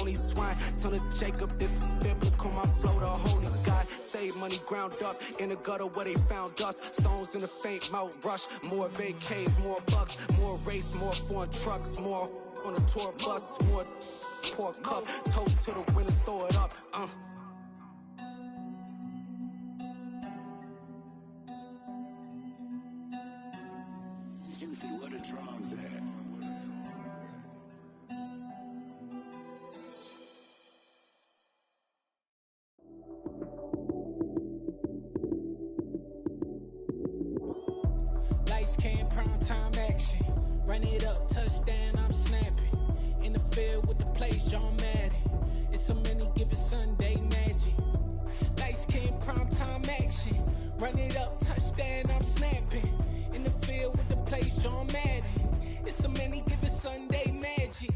phony swine. Son of Jacob, this biblical, my flow, the holy God. Save money ground up in the gutter where they found us. Stones in the faint mouth rush. More vacays, more bucks, more race, more foreign trucks, more on a tour bus, more pour cup. Toast to the winners, throw it up. Juicy, what a drum's at. Lights came, prime time action. Run it up, touchdown, I'm snapping. In the field with the plays, John Madden. It's a many given Sunday magic. Lights came, prime time action. Run it up, touchdown, I'm snapping. In the field with the plays, John Madden. It's a many given Sunday magic.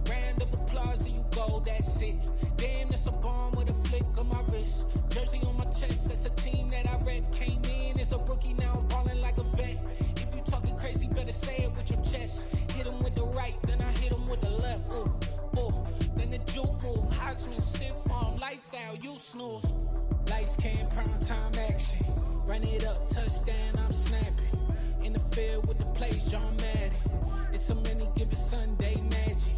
Round of applause and you go, that's it. Damn, that's a bomb with a flick on my wrist. Jersey on my chest, that's a team that I rep. Came in as a rookie, now I'm ballin' like a vet. If you talking crazy, better say it with your chest. Hit him with the right, then I hit him with the left. Ooh, ooh, then the juke move. Heisman, stiff arm, lights out, you snooze. Lights came, prime time action. Run it up, touchdown, I'm snapping. In the field with the plays, John Madden. It's a many given Sunday magic.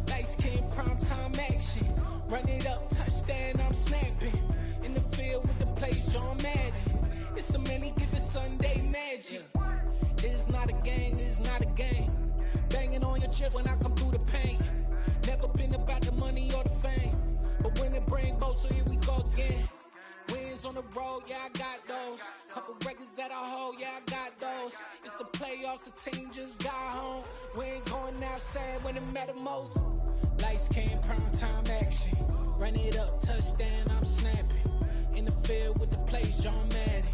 Lights came, prime time action. Run it up, touchdown, I'm snapping. In the field with the plays, John Madden. It's a many given Sunday magic. It is not a game, it is not a game. Banging on your chest when I come through the paint. Never been about the money or the fame. But when it bring both, so here we go again. Wins on the road, yeah, I got those. Couple records that I hold, yeah, I got those. It's the playoffs, the team just got home. We ain't going outside when it matter most. Lights came, prime time action. Run it up, touchdown, I'm snapping. In the field with the plays, John Madden.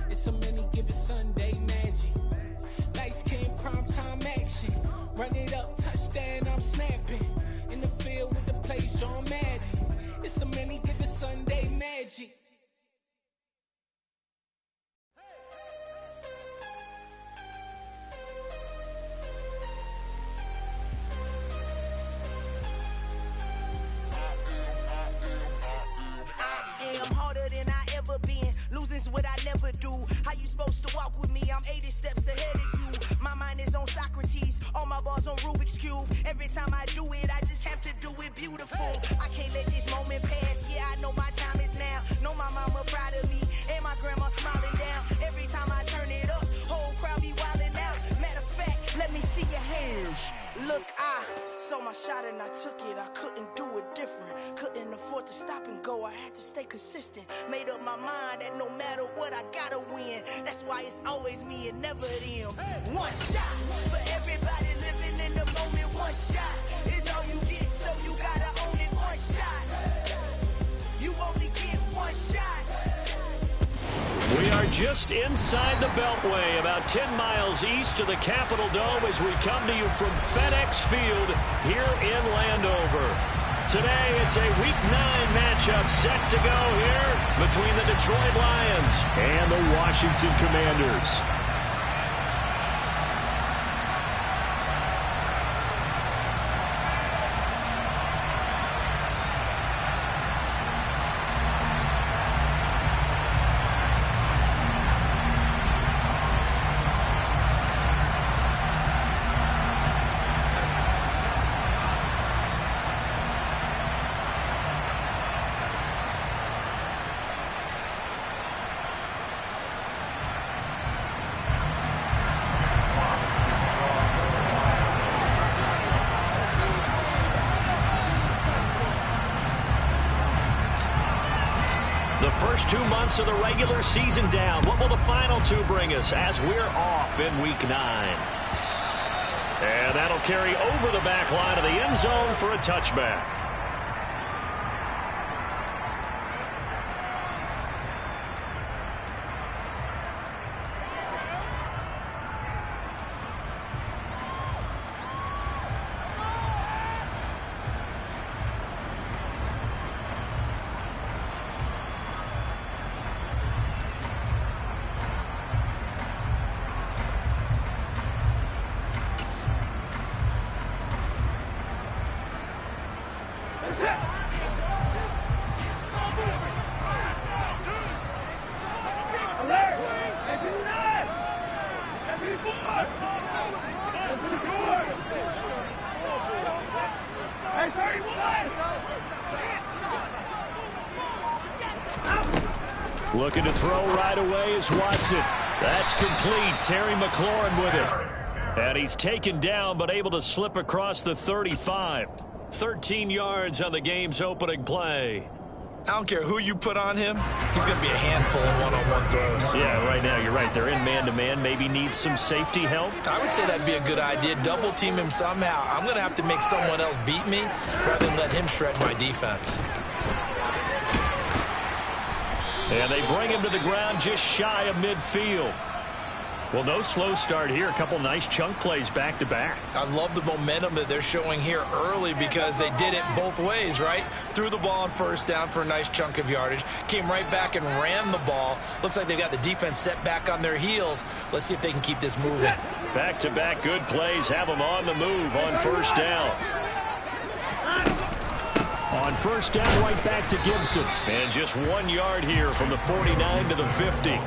It's a many given Sunday magic. Lights came, prime time action. Run it up, touchdown, I'm snapping. In the field with the plays, John Madden. It's a many given Sunday magic. I'm harder than I ever been. Losing's what I never do. How you supposed to walk with me? I'm 80 steps ahead of you. My mind is on Socrates. All my bars on Rubik's Cube. Every time I do it, I just have to do it beautiful. I can't let this moment pass. Yeah, I know my time is now. Know my mama proud of me. And my grandma smiling down. Every time I turn it up, whole crowd be wildin' out. Matter of fact, let me see your hands. Look, I saw my shot and I took it. I couldn't do it different. Couldn't afford to stop and go. I had to stay consistent. Made up my mind that no matter what, I gotta win. That's why it's always me and never them. One shot for everybody living in the moment. One shot is all you get, so you gotta own it. One shot. You only get one shot. We are just inside the Beltway, about 10 miles east of the Capitol Dome as we come to you from FedEx Field here in Landover. Today, it's a Week 9 matchup set to go here between the Detroit Lions and the Washington Commanders. The first 2 months of the regular season down. What will the final 2 bring us as we're off in Week 9? And that'll carry over the back line of the end zone for a touchback. Looking to throw right away is Watson. That's complete. Terry McLaurin with it. And he's taken down but able to slip across the 35. 13 yards on the game's opening play. I don't care who you put on him. He's going to be a handful in one-on-one throws. Yeah, right now, you're right. They're in man-to-man. Maybe needs some safety help. I would say that'd be a good idea. Double team him somehow. I'm going to have to make someone else beat me rather than let him shred my defense. And they bring him to the ground just shy of midfield. Well, no slow start here. A couple nice chunk plays back-to-back. I love the momentum that they're showing here early because they did it both ways, right? Threw the ball on first down for a nice chunk of yardage. Came right back and ran the ball. Looks like they've got the defense set back on their heels. Let's see if they can keep this moving. Back-to-back good plays have them on the move on first down. On first down, right back to Gibson. And just 1 yard here from the 49 to the 50.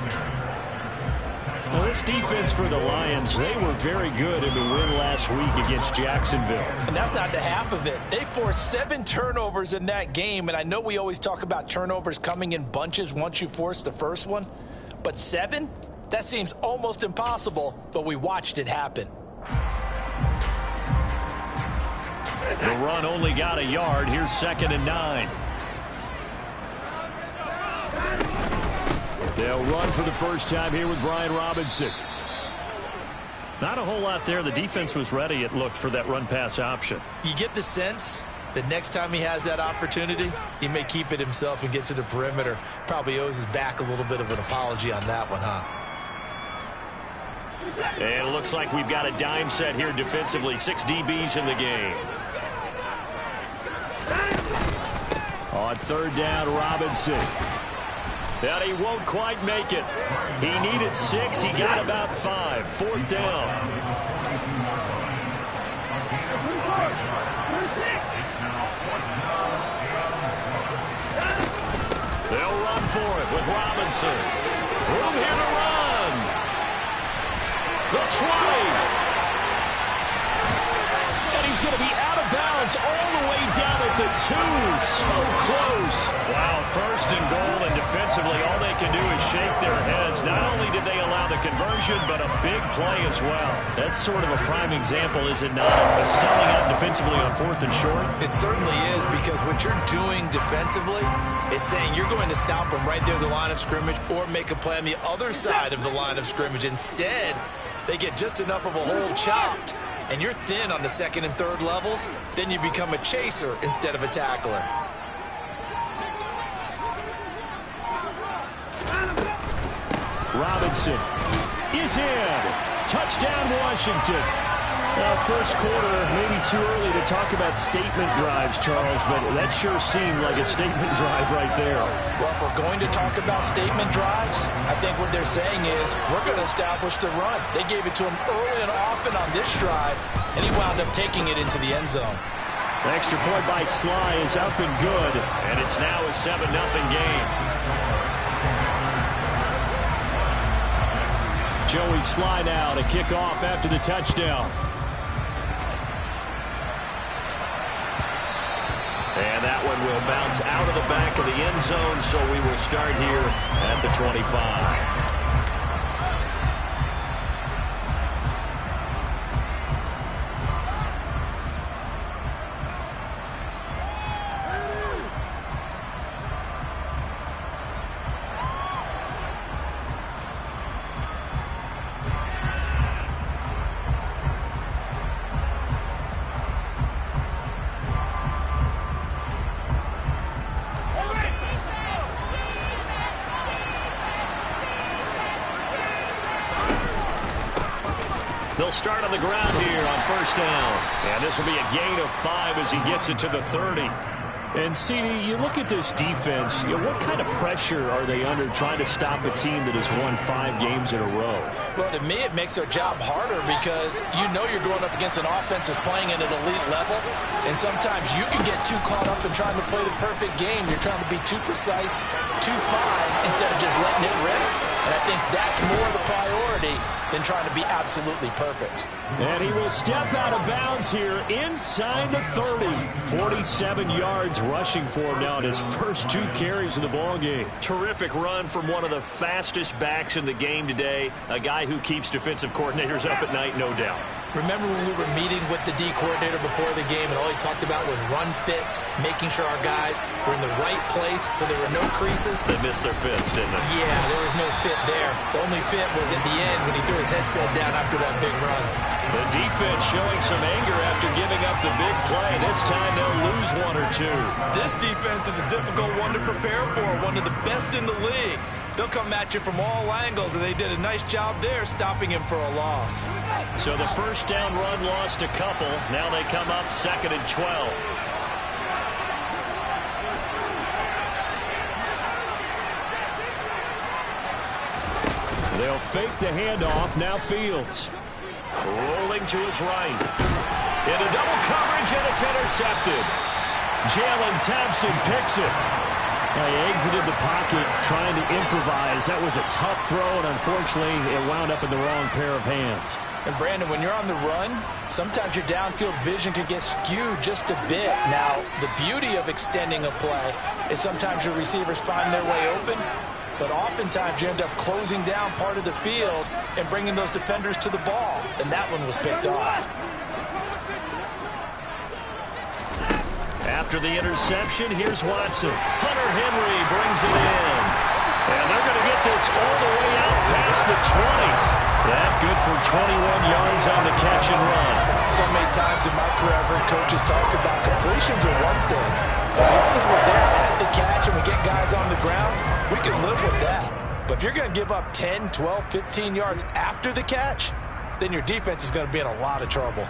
Well, this defense for the Lions, they were very good in the win last week against Jacksonville. And that's not the half of it. They forced 7 turnovers in that game, and I know we always talk about turnovers coming in bunches once you force the first one, but 7? That seems almost impossible, but we watched it happen. The run only got a yard. Here's 2nd and 9. They'll run for the first time here with Brian Robinson. Not a whole lot there. The defense was ready, it looked, for that run-pass option. You get the sense that next time he has that opportunity, he may keep it himself and get to the perimeter. Probably owes his back a little bit of an apology on that one, huh? And it looks like we've got a dime set here defensively. 6 DBs in the game. On third down, Robinson. But he won't quite make it. He needed 6. He got about 5. 4th down. They'll run for it with Robinson. Room here to run. The 20. And he's going to be out of bounds all the way down at the 2. So close. Wow, 1st and goal, and defensively all they can do is shake their heads. Not only did they allow the conversion, but a big play as well. That's sort of a prime example, is it not, of selling out defensively on 4th and short? It certainly is, because what you're doing defensively is saying you're going to stop them right there at the line of scrimmage or make a play on the other side of the line of scrimmage. Instead, they get just enough of a hole chopped, and you're thin on the 2nd and 3rd levels, then you become a chaser instead of a tackler. Robinson is in. Touchdown, Washington. First quarter, maybe too early to talk about statement drives, Charles, but that sure seemed like a statement drive right there. Well, if we're going to talk about statement drives, I think what they're saying is we're going to establish the run. They gave it to him early and often on this drive, and he wound up taking it into the end zone. The extra point by Sly is up and good, and it's now a 7-0 game. Joey Sly now to kick off after the touchdown. And that one will bounce out of the back of the end zone, so we will start here at the 25. They'll start on the ground here on first down. And this will be a gain of 5 as he gets it to the 30. And, CD, you look at this defense, what kind of pressure are they under trying to stop a team that has won 5 games in a row? Well, to me, it makes their job harder because you know you're going up against an offense that's playing at an elite level, and sometimes you can get too caught up in trying to play the perfect game. You're trying to be too precise, too fine, instead of just letting it rip. And I think that's more the priority than trying to be absolutely perfect. And he will step out of bounds here inside the 30. 47 yards rushing for him now in his first 2 carries of the ballgame. Terrific run from one of the fastest backs in the game today, a guy who keeps defensive coordinators up at night, no doubt. Remember when we were meeting with the D coordinator before the game and all he talked about was run fits, making sure our guys were in the right place so there were no creases? They missed their fits, didn't they? Yeah, there was no fit there. The only fit was at the end when he threw his headset down after that big run. The defense showing some anger after giving up the big play. This time they'll lose 1 or 2. This defense is a difficult one to prepare for, one of the best in the league. They'll come at you from all angles, and they did a nice job there stopping him for a loss. So the first down run lost a couple. Now they come up 2nd and 12. They'll fake the handoff. Now Fields. Rolling to his right. Into double coverage, and it's intercepted. Jalen Thompson picks it. He exited the pocket trying to improvise. That was a tough throw, and unfortunately, it wound up in the wrong pair of hands. And, Brandon, when you're on the run, sometimes your downfield vision can get skewed just a bit. Now, the beauty of extending a play is sometimes your receivers find their way open, but oftentimes you end up closing down part of the field and bringing those defenders to the ball, and that one was picked off. After the interception, here's Watson. Hunter Henry brings it in. And they're going to get this all the way out past the 20. That good for 21 yards on the catch and run. So many times in my career, I've heard coaches talk about completions are one thing. As long as we're there at the catch and we get guys on the ground, we can live with that. But if you're going to give up 10, 12, 15 yards after the catch, then your defense is going to be in a lot of trouble.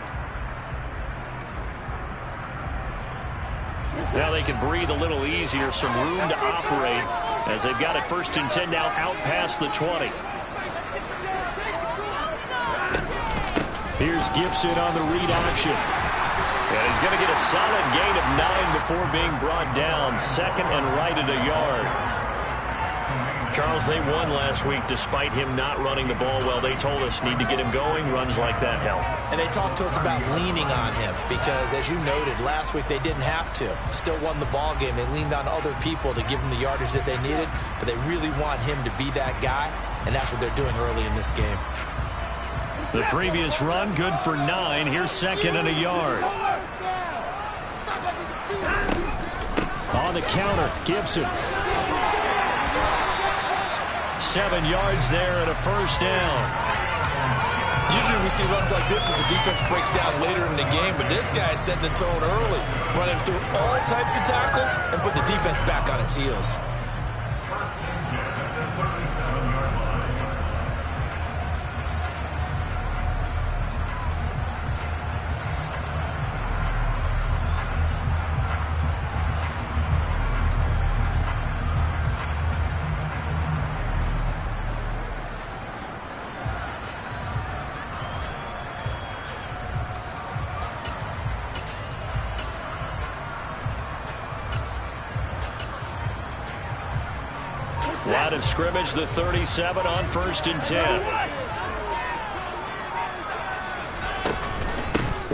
Now they can breathe a little easier, some room to operate as they've got it 1st and 10 now out past the 20. Here's Gibson on the read option. And he's going to get a solid gain of 9 before being brought down. 2nd and right at a yard. Charles, they won last week despite him not running the ball well. They told us need to get him going. Runs like that help. And they talked to us about leaning on him because, as you noted, last week they didn't have to. Still won the ball game. They leaned on other people to give them the yardage that they needed, but they really want him to be that guy, and that's what they're doing early in this game. The previous run, good for 9. Here's 2nd and a yard. On the counter, Gibson. 7 yards there and a 1st down. Usually we see runs like this as the defense breaks down later in the game, but this guy is setting the tone early, running through all types of tackles and putting the defense back on its heels. Line of scrimmage, the 37 on 1st and 10.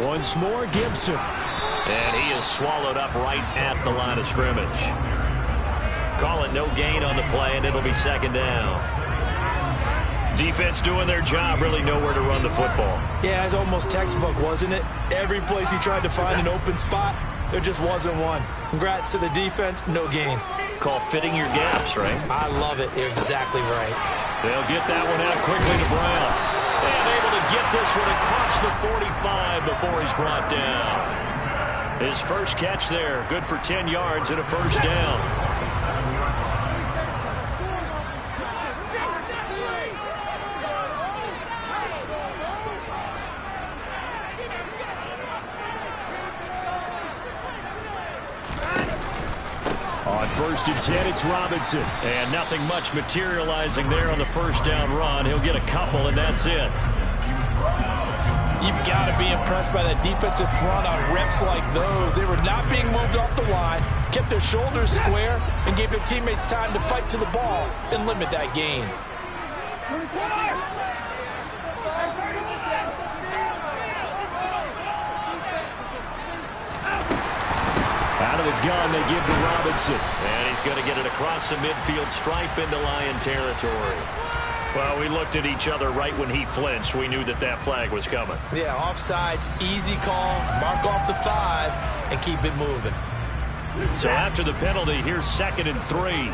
Once more, Gibson. And he is swallowed up right at the line of scrimmage. Call it no gain on the play, and it'll be 2nd down. Defense doing their job, really nowhere to run the football. Yeah, it's almost textbook, wasn't it? Every place he tried to find an open spot, there just wasn't one. Congrats to the defense, no gain. Called fitting your gaps, right? I love it. You're exactly right. They'll get that one out quickly to Brown. And able to get this one across the 45 before he's brought down. His first catch there, good for 10 yards and a 1st down. 1st and 10, it's Robinson. And nothing much materializing there on the first down run. He'll get a couple, and that's it. You've got to be impressed by that defensive front on reps like those. They were not being moved off the line, kept their shoulders square, and gave their teammates time to fight to the ball and limit that gain. Out of the gun, they give to Robinson. And he's going to get it across the midfield stripe into Lion territory. Well, we looked at each other right when he flinched. We knew that that flag was coming. Yeah, offsides, easy call, mark off the 5, and keep it moving. So after the penalty, here's 2nd and 3.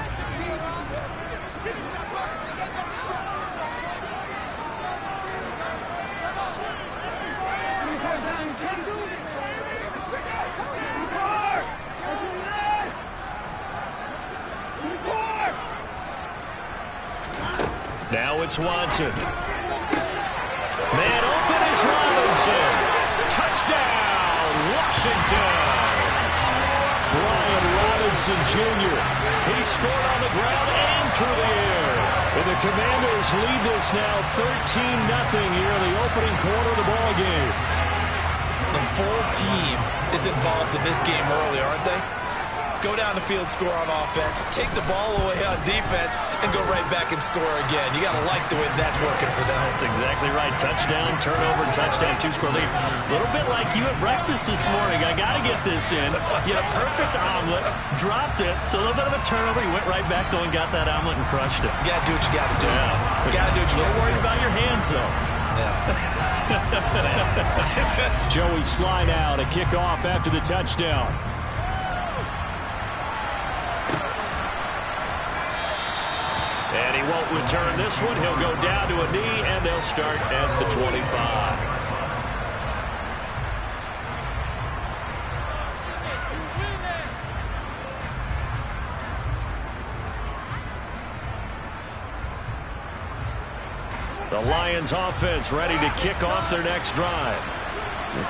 Now it's Watson. Man open is Robinson. Touchdown, Washington. Brian Robinson Jr. He scored on the ground and through the air. And the Commanders lead this now 13-0 here in the opening quarter of the ball game. The full team is involved in this game early, aren't they? Go down the field, score on offense, take the ball away on defense, and go right back and score again. You got to like the way that's working for them. That's exactly right. Touchdown, turnover, touchdown, 2-score lead. A little bit like you at breakfast this morning. I got to get this in. You had a perfect omelet, dropped it, so a little bit of a turnover. You went right back, though, and got that omelet and crushed it. You got to do what you got to do. Yeah. Got to do what you got to do. Don't worry about your hands, though. Yeah. Joey Sly now to kick off after the touchdown. And he won't return this one. He'll go down to a knee, and they'll start at the 25. The Lions offense ready to kick off their next drive.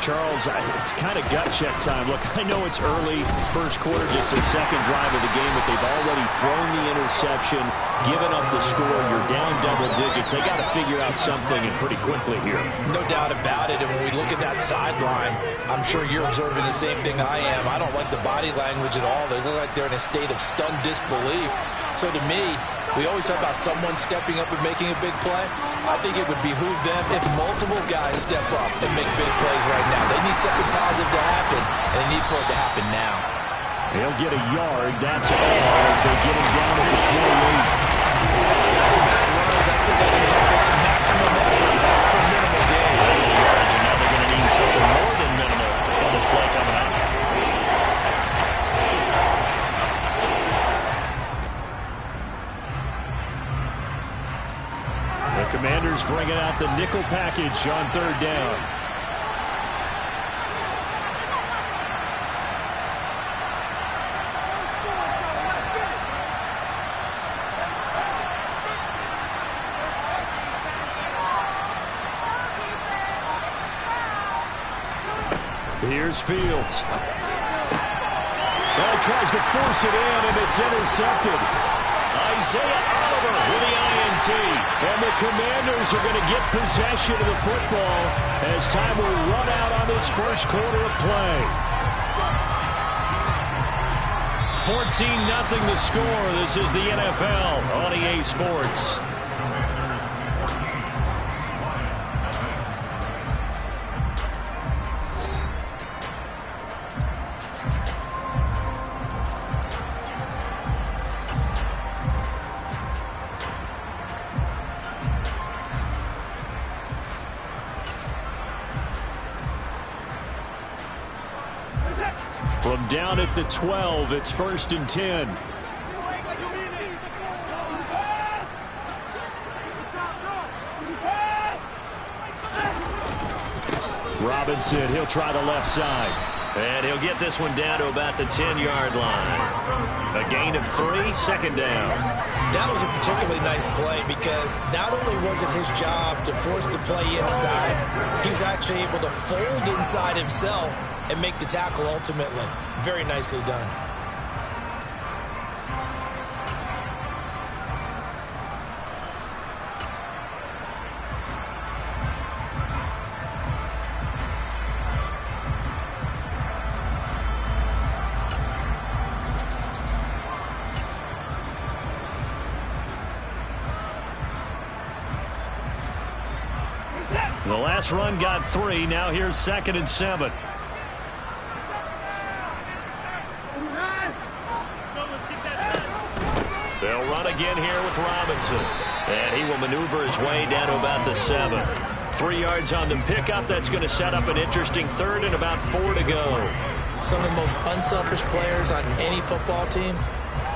Charles, it's kind of gut check time. Look, I know it's early, first quarter, just their second drive of the game, but they've already thrown the interception, given up the score. You're down double digits. They got to figure out something, and pretty quickly here. No doubt about it. And when we look at that sideline, I'm sure you're observing the same thing I am. I don't like the body language at all. They look like they're in a state of stunned disbelief. So to me, we always talk about someone stepping up and making a big play. I think it would behoove them if multiple guys step up and make big plays right now. They need something positive to happen, and they need for it to happen now. They'll get a yard. That's all as they get him down at the 28. Back-to-back runs, I'd say that encompassed a maximum effort for minimal gain. Yards, and now they're going to need something more than minimal on this play coming up. The Commanders bringing out the nickel package on 3rd down. Here's Fields. Well, he tries to force it in, and it's intercepted. Isaiah Oliver with the INT. And the Commanders are going to get possession of the football as time will run out on this first quarter of play. 14-0 the score. This is the NFL on EA Sports. From down at the 12, it's 1st and 10. Robinson, he'll try the left side. And he'll get this one down to about the 10-yard line. A gain of 3, 2nd down. That was a particularly nice play because not only was it his job to force the play inside, he was actually able to fold inside himself and make the tackle ultimately. Very nicely done. The last run got 3. Now here's 2nd and 7. They'll run again here with Robinson. And he will maneuver his way down to about the 7. 3 yards on the pickup. That's going to set up an interesting 3rd and about 4 to go. Some of the most unselfish players on any football team,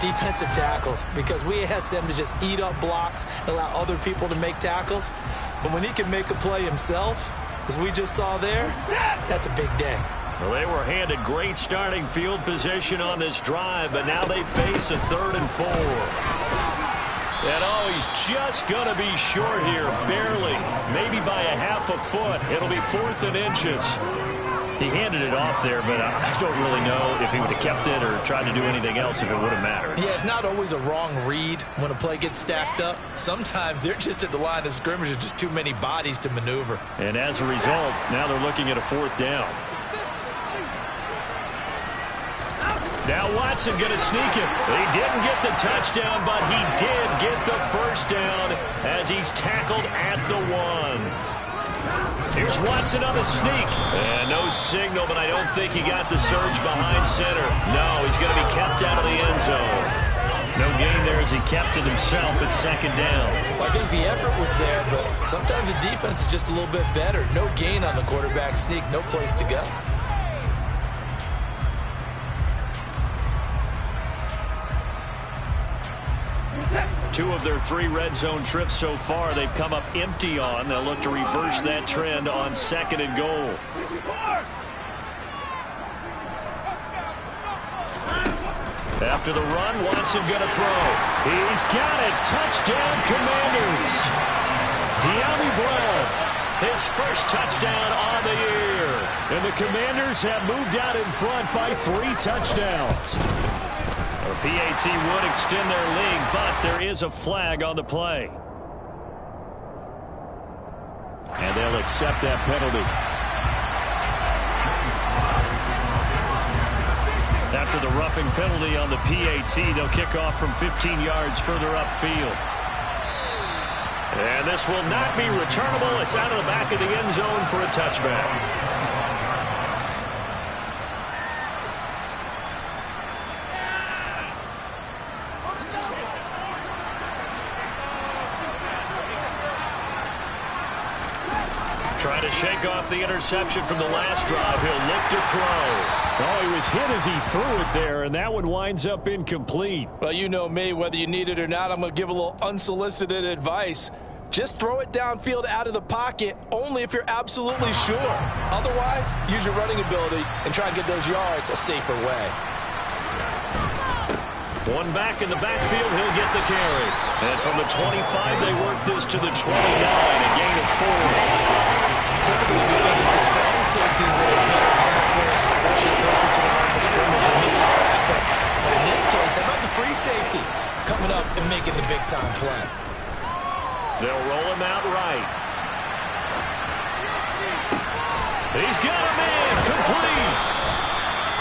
defensive tackles, because we ask them to just eat up blocks and allow other people to make tackles. But when he can make a play himself, as we just saw there, that's a big day. Well, they were handed great starting field position on this drive, but now they face a 3rd and 4. And oh, he's just going to be short here, barely, maybe by a half a foot. It'll be 4th and inches. He handed it off there, but I don't really know if he would have kept it or tried to do anything else if it would have mattered. Yeah, it's not always a wrong read when a play gets stacked up. Sometimes they're just at the line of scrimmage with just too many bodies to maneuver. And as a result, now they're looking at a 4th down. Now Watson going to sneak him. He didn't get the touchdown, but he did get the 1st down as he's tackled at the 1. Here's Watson on the sneak. And no signal, but I don't think he got the surge behind center. No, he's going to be kept out of the end zone. No gain there as he kept it himself at 2nd down. Well, I think the effort was there, but sometimes the defense is just a little bit better. No gain on the quarterback sneak, no place to go. Two of their 3 red zone trips so far they've come up empty on. They'll look to reverse that trend on 2nd and goal. After the run, Watson going to throw. He's got it. Touchdown, Commanders. De'Ami Brown, his 1st touchdown on the year. And the Commanders have moved out in front by 3 touchdowns. The PAT would extend their lead, but there is a flag on the play. And they'll accept that penalty. After the roughing penalty on the PAT, they'll kick off from 15 yards further upfield. And this will not be returnable. It's out of the back of the end zone for a touchback. Trying to shake off the interception from the last drive. He'll look to throw. Oh, he was hit as he threw it there, and that one winds up incomplete. Well, you know me, whether you need it or not, I'm going to give a little unsolicited advice. Just throw it downfield out of the pocket, only if you're absolutely sure. Otherwise, use your running ability and try and get those yards a safer way. One back in the backfield, he'll get the carry. And from the 25, they work this to the 29, a gain of 4. Typically, we think it's the strong safeties that are better tacklers, especially closer to the line of scrimmage amidst traffic. But in this case, how about the free safety coming up and making the big-time play? They'll roll him out right. He's got a man, complete.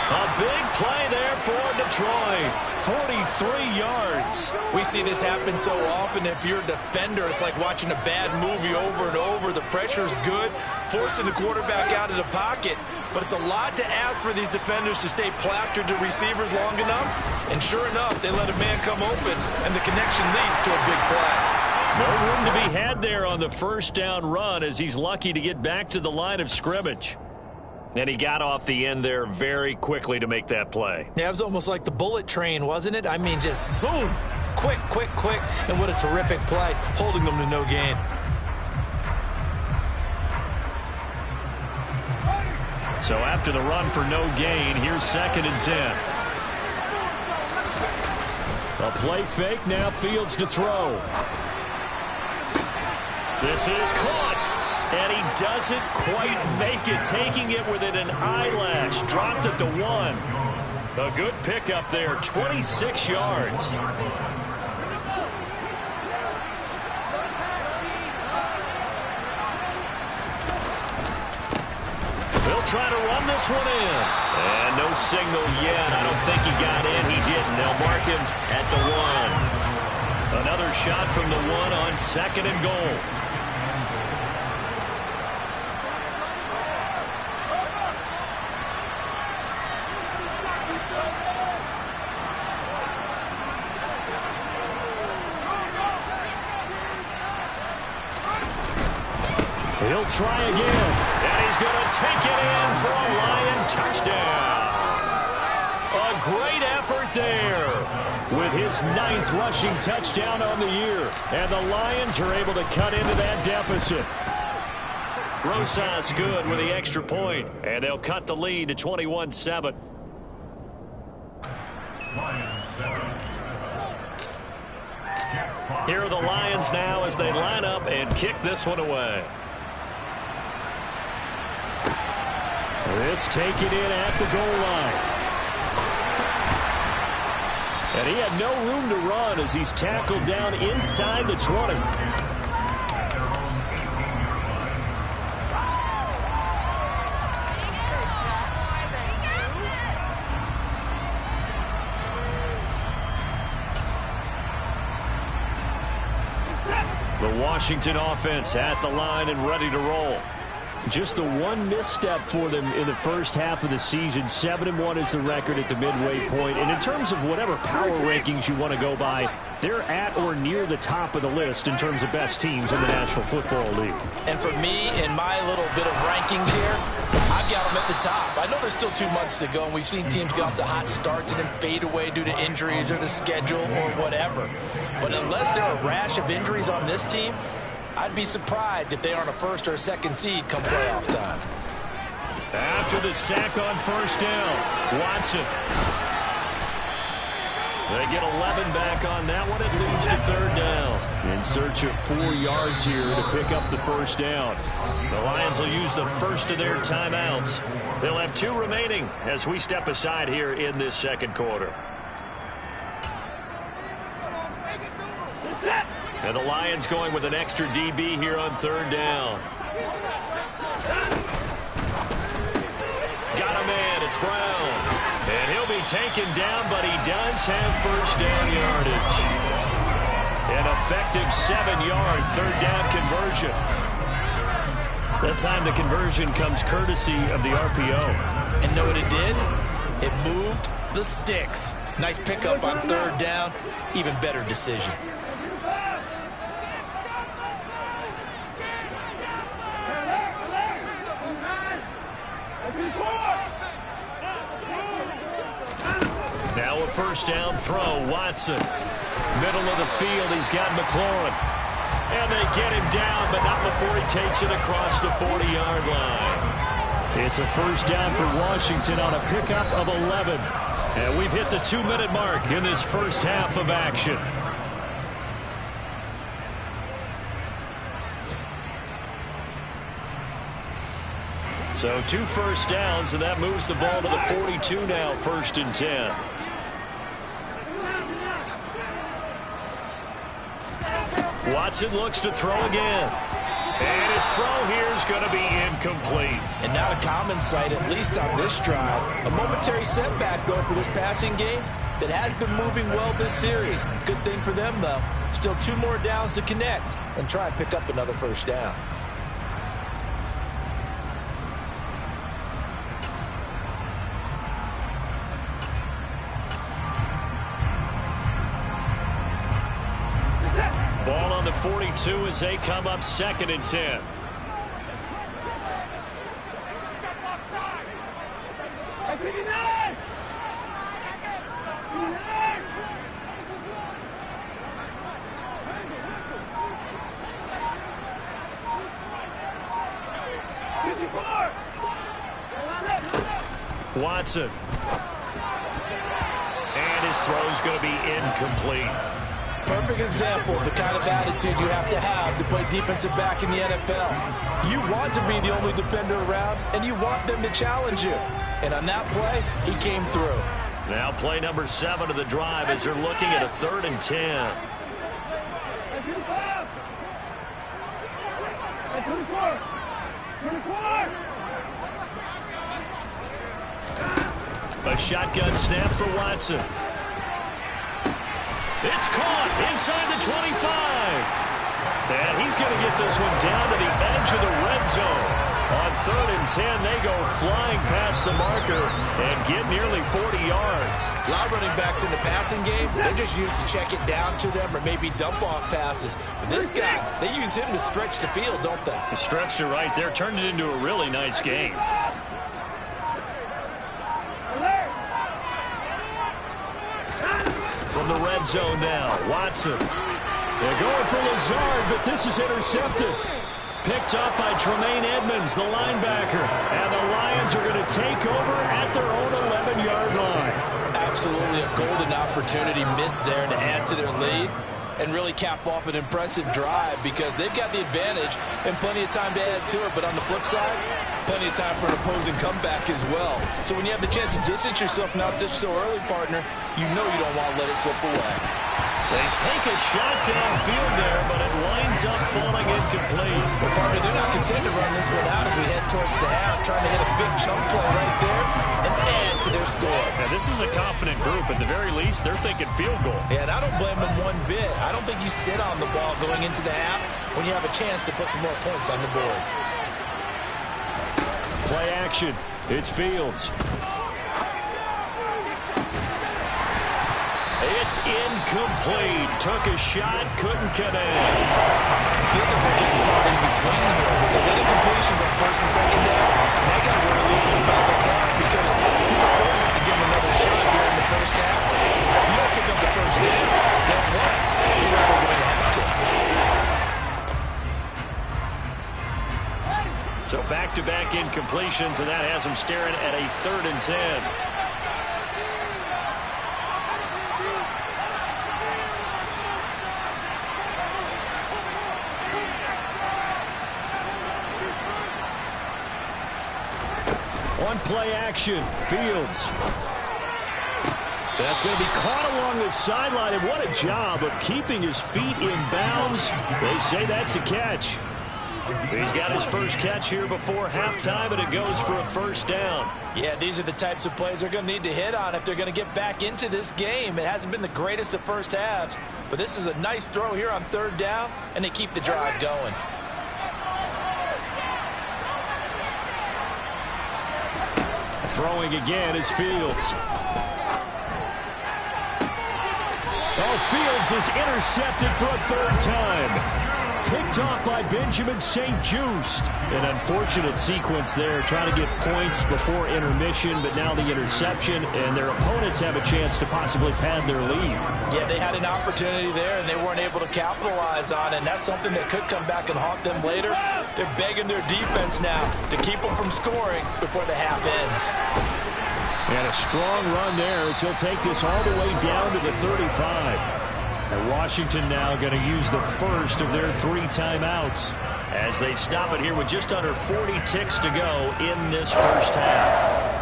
A big play there for Detroit. 43 yards. We see this happen so often. If you're a defender, it's like watching a bad movie over and over. The pressure's good, forcing the quarterback out of the pocket. But it's a lot to ask for these defenders to stay plastered to receivers long enough. And sure enough, they let a man come open, and the connection leads to a big play. No room to be had there on the 1st down run as he's lucky to get back to the line of scrimmage. And he got off the end there very quickly to make that play. Yeah, it was almost like the bullet train, wasn't it? I mean, just zoom, quick, quick, quick, and what a terrific play, holding them to no gain. So after the run for no gain, here's 2nd and 10. A play fake, now Fields to throw. This is caught. And he doesn't quite make it, taking it within an eyelash. Dropped at the 1. A good pickup there, 26 yards. They'll try to run this one in. And no signal yet. I don't think he got in. He didn't. They'll mark him at the 1. Another shot from the 1 on 2nd and goal. He'll try again, and he's going to take it in for a Lion touchdown. A great effort there with his 9th rushing touchdown on the year. And the Lions are able to cut into that deficit. Rosas good with the extra point, and they'll cut the lead to 21-7. Here are the Lions now as they line up and kick this one away. This taken in at the goal line. And he had no room to run as he's tackled down inside the 20. The Washington offense at the line and ready to roll. Just the one misstep for them in the first half of the season. 7-1 is the record at the midway point. And in terms of whatever power rankings you want to go by, they're at or near the top of the list in terms of best teams in the National Football League. And for me, in my little bit of rankings here, I've got them at the top. I know there's still 2 months to go, and we've seen teams get off to hot starts and then fade away due to injuries or the schedule or whatever. But unless there are a rash of injuries on this team, I'd be surprised if they aren't a first or a second seed come playoff time. After the sack on first down, Watson. They get 11 back on that one. It leads to third down. In search of 4 yards here to pick up the first down. The Lions will use the first of their timeouts. They'll have 2 remaining as we step aside here in this second quarter. And the Lions going with an extra DB here on third down. Got a man, it's Brown. And he'll be taken down, but he does have first down yardage. An effective 7-yard third down conversion. That time the conversion comes courtesy of the RPO. And know what it did? It moved the sticks. Nice pickup on third down. Even better decision. Now a first down throw, Watson. Middle of the field, he's got McLaurin. And they get him down, but not before he takes it across the 40-yard line. It's a first down for Washington on a pickup of 11. And we've hit the 2-minute mark in this first half of action. So 2 first downs, and that moves the ball to the 42 now, 1st and 10. Watson looks to throw again. And his throw here is going to be incomplete. And not a common sight, at least on this drive. A momentary setback, though, for this passing game that has been moving well this series. Good thing for them, though. Still 2 more downs to connect and try and pick up another first down. Ball on the 42 as they come up 2nd and 10. Watson. And his throw is going to be incomplete. Perfect example of the kind of attitude you have to play defensive back in the NFL. You want to be the only defender around, and you want them to challenge you. And on that play, he came through. Now play number 7 of the drive as they're looking at a 3rd and 10. A shotgun snap for Watson. It's caught inside the 25. And he's going to get this one down to the edge of the red zone. On 3rd and 10, they go flying past the marker and get nearly 40 yards. A lot of running backs in the passing game, they're just used to check it down to them or maybe dump off passes. But this guy, they use him to stretch the field, don't they? He stretched it right there, turned it into a really nice game. From the red zone now, Watson. They're going for Lazard, but this is intercepted. Picked up by Tremaine Edmonds, the linebacker. And the Lions are going to take over at their own 11-yard line. Absolutely a golden opportunity missed there to add to their lead and really cap off an impressive drive because they've got the advantage and plenty of time to add to it. But on the flip side, plenty of time for an opposing comeback as well. So when you have the chance to distance yourself not just so early, partner, you know you don't want to let it slip away. They take a shot downfield there, but it winds up falling incomplete. Well, partner, they're not content to run this one out as we head towards the half, trying to hit a big chunk play right there and add to their score. Now, this is a confident group. At the very least, they're thinking field goal. Yeah, and I don't blame them one bit. I don't think you sit on the ball going into the half when you have a chance to put some more points on the board. Play action. It's Fields. It's incomplete. Took a shot, couldn't connect. Feels like they're getting caught in between here because any completions on 1st and 2nd down, now you got to worry a little bit about the clock because you prefer not to give them another shot here in the first half. If you don't pick up the first down, guess what? You're likely going to have to. So back-to-back incompletions, and that has them staring at a 3rd and 10. On play action, Fields. That's going to be caught along the sideline, and what a job of keeping his feet in bounds. They say that's a catch. He's got his first catch here before halftime, and it goes for a 1st down. Yeah, these are the types of plays they're going to need to hit on if they're going to get back into this game. It hasn't been the greatest of first halves, but this is a nice throw here on 3rd down, and they keep the drive going. Throwing again is Fields. Oh, Fields is intercepted for a 3rd time. Picked off by Benjamin St-Juste. An unfortunate sequence there, trying to get points before intermission, but now the interception, and their opponents have a chance to possibly pad their lead. Yeah, they had an opportunity there, and they weren't able to capitalize on it, and that's something that could come back and haunt them later. They're begging their defense now to keep them from scoring before the half ends. And a strong run there as he'll take this all the way down to the 35. And Washington now going to use the first of their 3 timeouts as they stop it here with just under 40 ticks to go in this first half.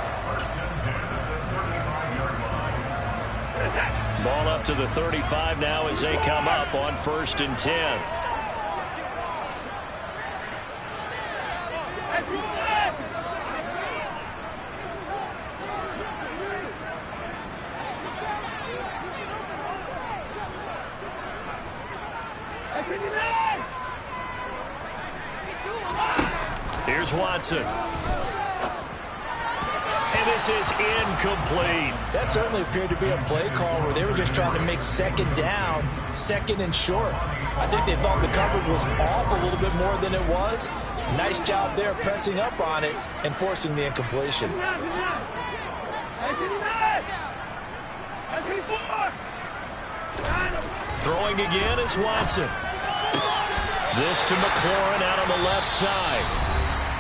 Ball up to the 35 now as they come up on 1st and 10. Here's Watson. And this is incomplete. That certainly appeared to be a play call where they were just trying to make 2nd down, 2nd and short. I think they thought the coverage was off a little bit more than it was. Nice job there pressing up on it and forcing the incompletion. Throwing again is Watson. This to McLaurin out on the left side.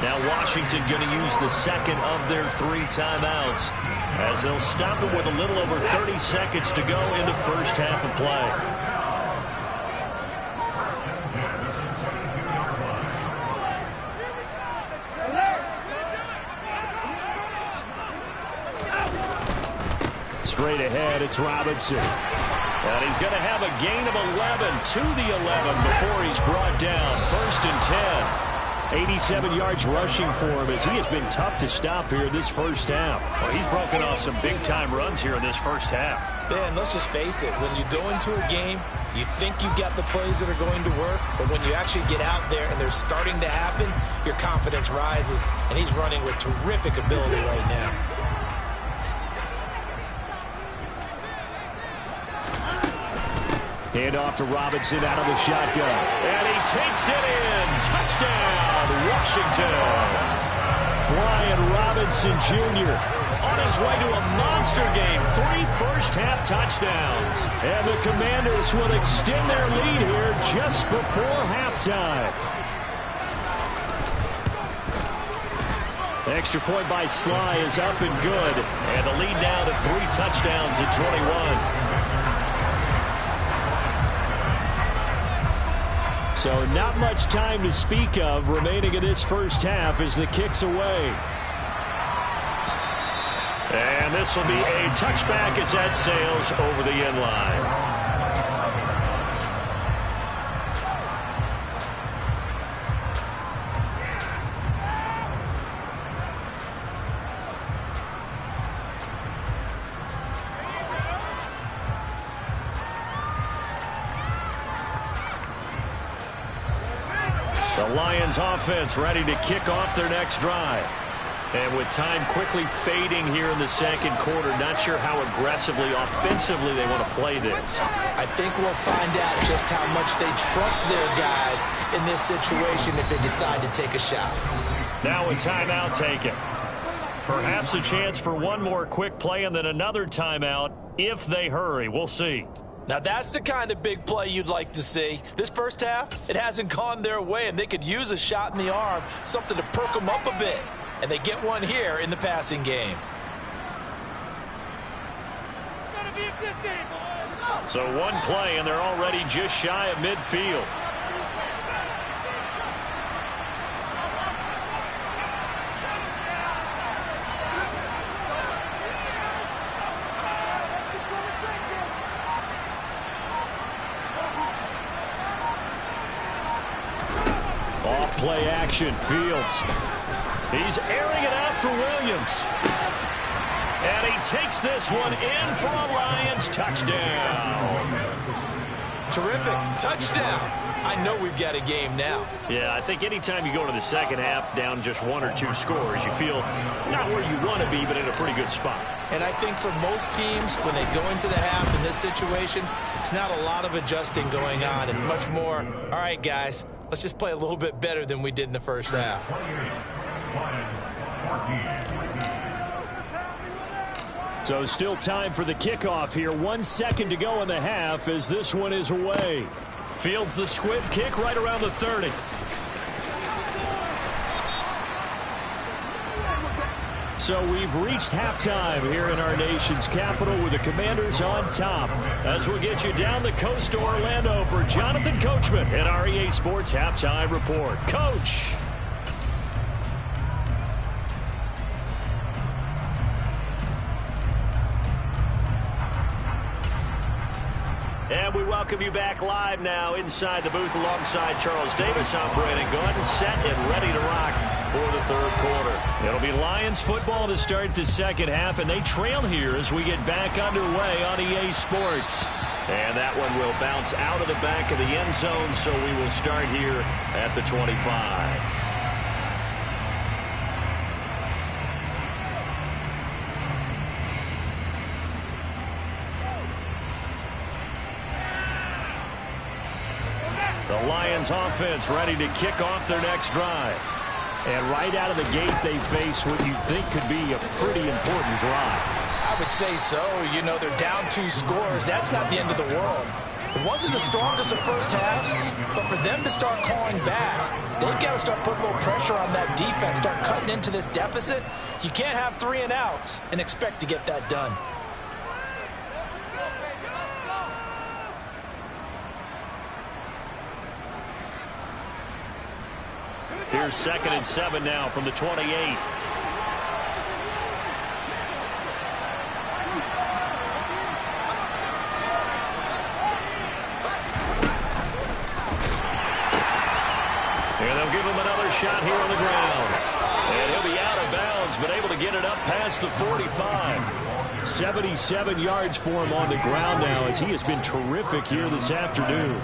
Now Washington going to use the 2nd of their 3 timeouts as they'll stop it with a little over 30 seconds to go in the first half of play. Straight ahead, it's Robinson. And he's going to have a gain of 11 to the 11 before he's brought down. 1st and 10. 87 yards rushing for him as he has been tough to stop here this first half. Well, he's broken off some big-time runs here in this first half. Yeah, and let's just face it. When you go into a game, you think you've got the plays that are going to work, but when you actually get out there and they're starting to happen, your confidence rises, and he's running with terrific ability right now. Hand off to Robinson out of the shotgun. And he takes it in. Touchdown, Washington. Brian Robinson Jr. on his way to a monster game. 3 first-half touchdowns. And the Commanders will extend their lead here just before halftime. Extra point by Sly is up and good. And the lead now to 3 touchdowns at 21. So not much time to speak of remaining in this first half as the kick's away. And this will be a touchback as that sails over the end line. The Lions offense ready to kick off their next drive. And with time quickly fading here in the second quarter, not sure how aggressively, offensively they want to play this. I think we'll find out just how much they trust their guys in this situation if they decide to take a shot. Now a timeout taken. Perhaps a chance for one more quick play and then another timeout if they hurry. We'll see. Now that's the kind of big play you'd like to see. This first half, it hasn't gone their way, and they could use a shot in the arm, something to perk them up a bit. And they get one here in the passing game. It's gonna be a good game, boys. So one play, and they're already just shy of midfield. Play action, Fields. He's airing it out for Williams. And he takes this one in for a Lions touchdown. Terrific. Touchdown. I know we've got a game now. Yeah, I think anytime you go to the second half down just 1 or 2 scores, you feel not where you want to be, but in a pretty good spot. And I think for most teams, when they go into the half in this situation, it's not a lot of adjusting going on. It's much more, all right, guys, let's just play a little bit better than we did in the first half. So still time for the kickoff here. 1 second to go in the half as this one is away. Fields the squib kick right around the 30. So we've reached halftime here in our nation's capital with the Commanders on top. As we'll get you down the coast to Orlando for Jonathan Coachman at our EA Sports Halftime Report. Coach. And we welcome you back live now inside the booth alongside Charles Davis. I'm Brandon Gordon, set and ready to rock for the third quarter. It'll be Lions football to start the second half, and they trail here as we get back underway on EA Sports. And that one will bounce out of the back of the end zone, so we will start here at the 25. The Lions offense ready to kick off their next drive. And right out of the gate, they face what you think could be a pretty important drive. I would say so. You know, they're down 2 scores. That's not the end of the world. It wasn't the strongest of first halves, but for them to start calling back, they've got to start putting a little pressure on that defense, start cutting into this deficit. You can't have 3 and outs and expect to get that done. Here's 2nd and 7 now from the 28. And they'll give him another shot here on the ground. And he'll be out of bounds, but able to get it up past the 45. 77 yards for him on the ground now, as he has been terrific here this afternoon.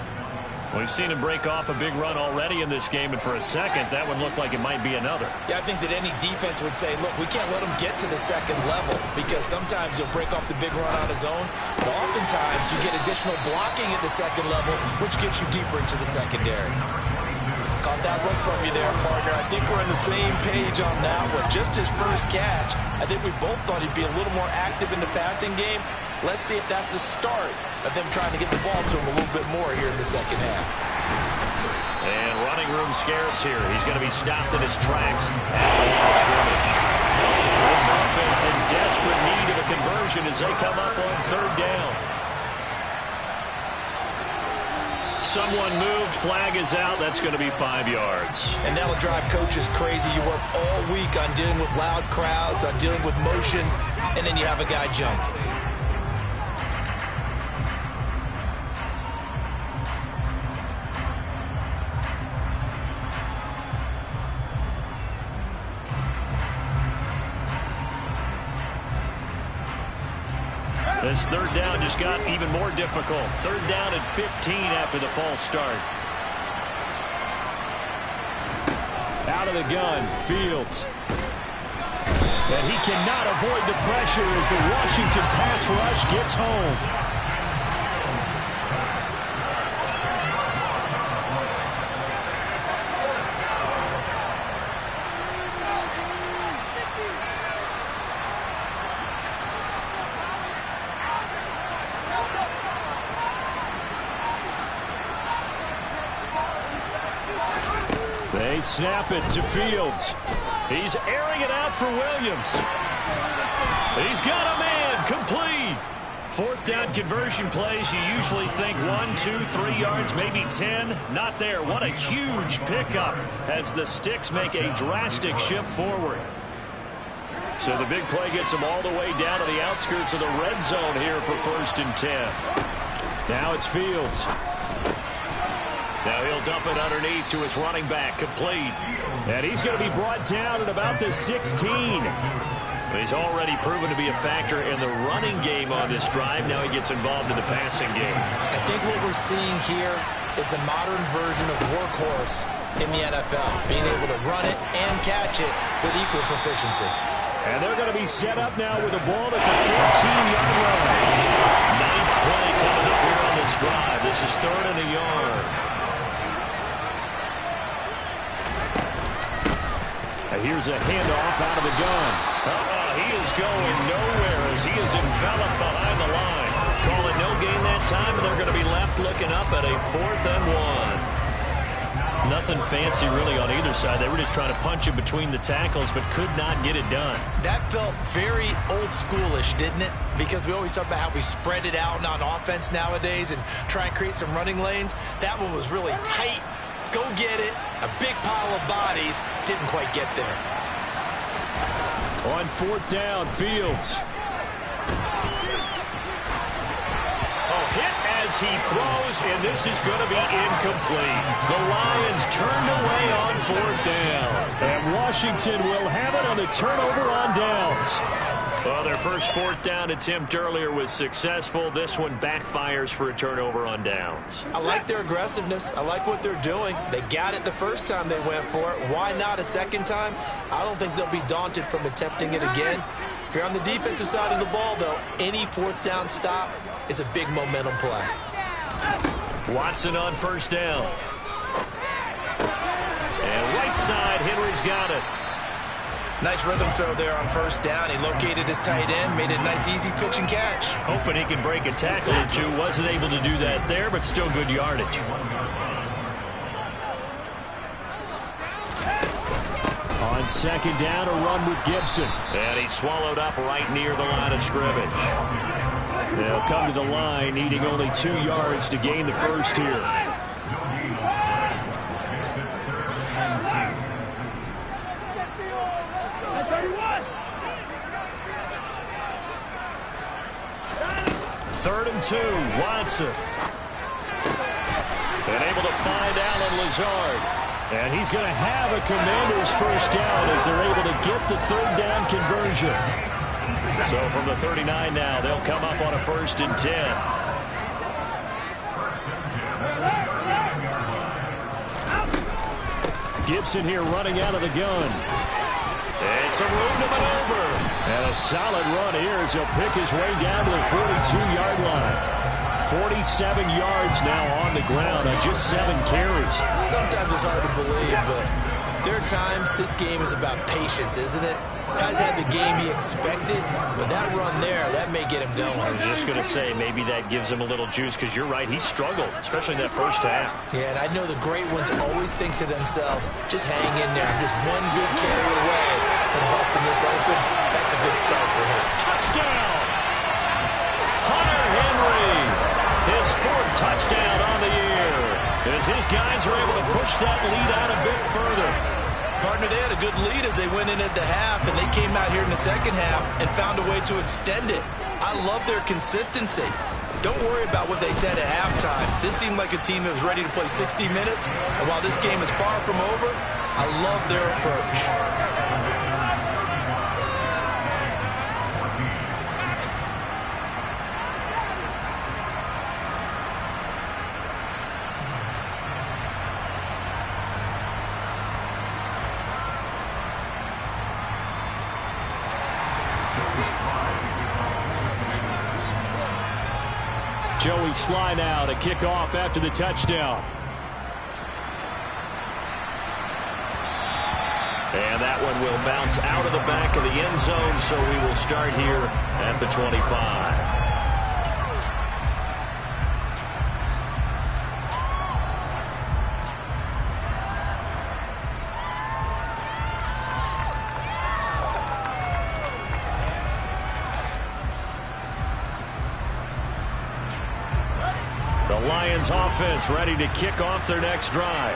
We've seen him break off a big run already in this game, and for a second, that one looked like it might be another. Yeah, I think that any defense would say, look, we can't let him get to the second level, because sometimes he'll break off the big run on his own, but oftentimes you get additional blocking at the second level, which gets you deeper into the secondary. Caught that look from you there, partner. I think we're on the same page on that one. Just his first catch, I think we both thought he'd be a little more active in the passing game. Let's see if that's the start of them trying to get the ball to him a little bit more here in the second half. And running room scarce here. He's going to be stopped in his tracks at the line of scrimmage. This offense in desperate need of a conversion as they come up on third down. Someone moved, flag is out. That's going to be 5 yards. And that'll drive coaches crazy. You work all week on dealing with loud crowds, on dealing with motion, and then you have a guy jump. This third down just got even more difficult. Third down at 15 after the false start. Out of the gun, Fields. And he cannot avoid the pressure as the Washington pass rush gets home. They snap it to Fields. He's airing it out for Williams. He's got a man, complete. Fourth down conversion plays, you usually think 1, 2, 3 yards, maybe 10. Not there. What a huge pickup as the sticks make a drastic shift forward. So the big play gets him all the way down to the outskirts of the red zone here for 1st and 10. Now it's Fields. Now he'll dump it underneath to his running back, complete. And he's going to be brought down at about the 16. He's already proven to be a factor in the running game on this drive. Now he gets involved in the passing game. I think what we're seeing here is the modern version of workhorse in the NFL, being able to run it and catch it with equal proficiency. And they're going to be set up now with the ball at the 14-yard line. Ninth play coming up here on this drive. This is 3rd and a yard. Here's a handoff out of the gun. He is going nowhere as he is enveloped behind the line. Call it no gain that time, and they're going to be left looking up at a 4th and 1. Nothing fancy really on either side. They were just trying to punch it between the tackles, but could not get it done. That felt very old schoolish, didn't it? Because we always talk about how we spread it out on offense nowadays and try and create some running lanes. That one was really tight. Go get it. A big pile of bodies. Didn't quite get there. On 4th down, Fields. Hit as he throws, and this is going to be incomplete. The Lions turned away on 4th down. And Washington will have it on the turnover on downs. Well, their first 4th down attempt earlier was successful. This one backfires for a turnover on downs. I like their aggressiveness. I like what they're doing. They got it the first time they went for it. Why not a second time? I don't think they'll be daunted from attempting it again. If you're on the defensive side of the ball, though, any 4th down stop is a big momentum play. Watson on 1st down. And right side, Henry's got it. Nice rhythm throw there on 1st down. He located his tight end, made a nice easy pitch and catch. Hoping he can break a tackle or two. Wasn't able to do that there, but still good yardage. On 2nd down, a run with Gibson. And he's swallowed up right near the line of scrimmage. They'll come to the line, needing only 2 yards to gain the first here. Third and 2, Watson. And able to find Allen Lazard. And he's going to have a Commanders first down as they're able to get the third down conversion. So from the 39 now, they'll come up on a 1st and 10. Gibson here running out of the gun. And some room to maneuver. And a solid run here as he'll pick his way down to the 42-yard line. 47 yards now on the ground on just 7 carries. Sometimes it's hard to believe, but there are times this game is about patience, isn't it? Guys had the game he expected, but that run there, that may get him going. I was just going to say, maybe that gives him a little juice, because you're right, he struggled, especially in that first half. Yeah, and I know the great ones always think to themselves, just hang in there. Just one good carry away from busting this open. That's a good start for him. Touchdown! Hunter Henry! His 4th touchdown on the year, as his guys are able to push that lead out a bit further. Partner, they had a good lead as they went in at the half, and they came out here in the second half and found a way to extend it. I love their consistency. Don't worry about what they said at halftime. This seemed like a team that was ready to play 60 minutes, and while this game is far from over, I love their approach. Joey Sly now to kick off after the touchdown. And that one will bounce out of the back of the end zone, so we will start here at the 25. The Lions offense ready to kick off their next drive.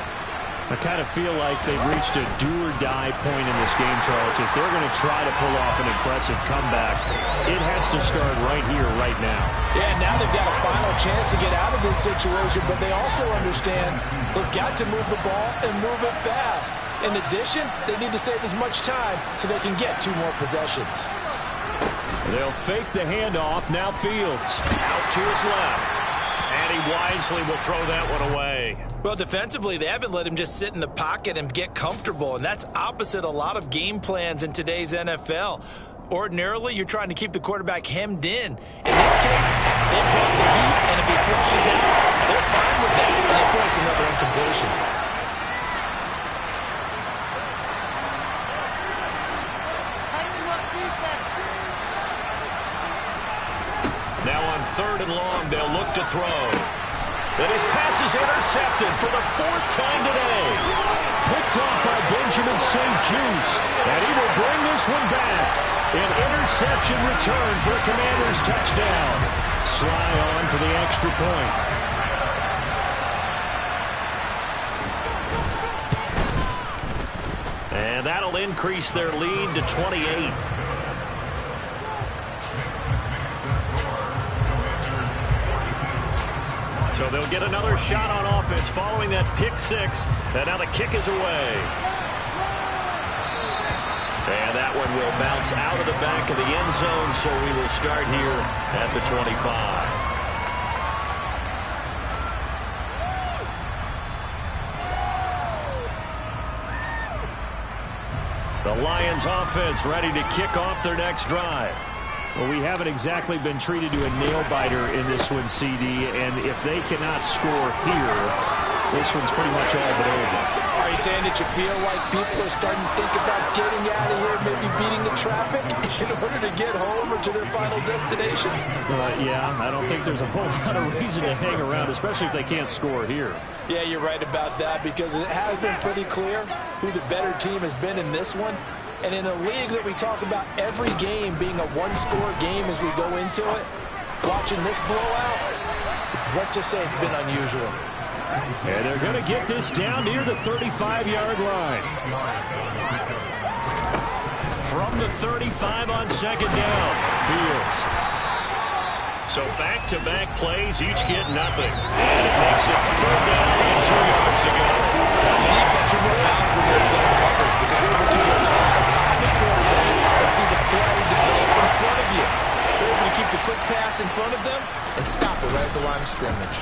I kind of feel like they've reached a do-or-die point in this game, Charles. If they're going to try to pull off an impressive comeback, it has to start right here, right now. Yeah, now they've got a final chance to get out of this situation, but they also understand they've got to move the ball and move it fast. In addition, they need to save as much time so they can get 2 more possessions. They'll fake the handoff. Now Fields out to his left. And he wisely will throw that one away. Well, defensively, they haven't let him just sit in the pocket and get comfortable, and that's opposite a lot of game plans in today's NFL. Ordinarily, you're trying to keep the quarterback hemmed in. In this case, they brought the heat, and if he flushes out, they're fine with that, and they force another incompletion. Now on 3rd and long, they'll look to throw. And his pass is intercepted for the 4th time today. Picked off by Benjamin St. Juste. And he will bring this one back. An interception return for a Commanders touchdown. Sly on for the extra point. And that'll increase their lead to 28. So they'll get another shot on offense following that pick 6. And now the kick is away. And that one will bounce out of the back of the end zone, so we will start here at the 25. The Lions offense ready to kick off their next drive. Well, we haven't exactly been treated to a nail-biter in this one, CD, and if they cannot score here, this one's pretty much all but over. Are you saying that you feel like people are starting to think about getting out of here, maybe beating the traffic in order to get home or to their final destination? Yeah, I don't think there's a whole lot of reason to hang around, especially if they can't score here. Yeah, you're right about that, because it has been pretty clear who the better team has been in this one. And in a league that we talk about every game being a one-score game as we go into it, watching this blowout, let's just say it's been unusual. And they're going to get this down near the 35-yard line. From the 35 on 2nd down, Fields. So back-to-back plays, each get nothing. And it makes it 3rd down and 2 yards to go. As a defense, you're more balanced when you're in zone coverage because you're able to keep your eyes on the quarterback and see the play develop in front of you. You're able to keep the quick pass in front of them and stop it right at the line of scrimmage.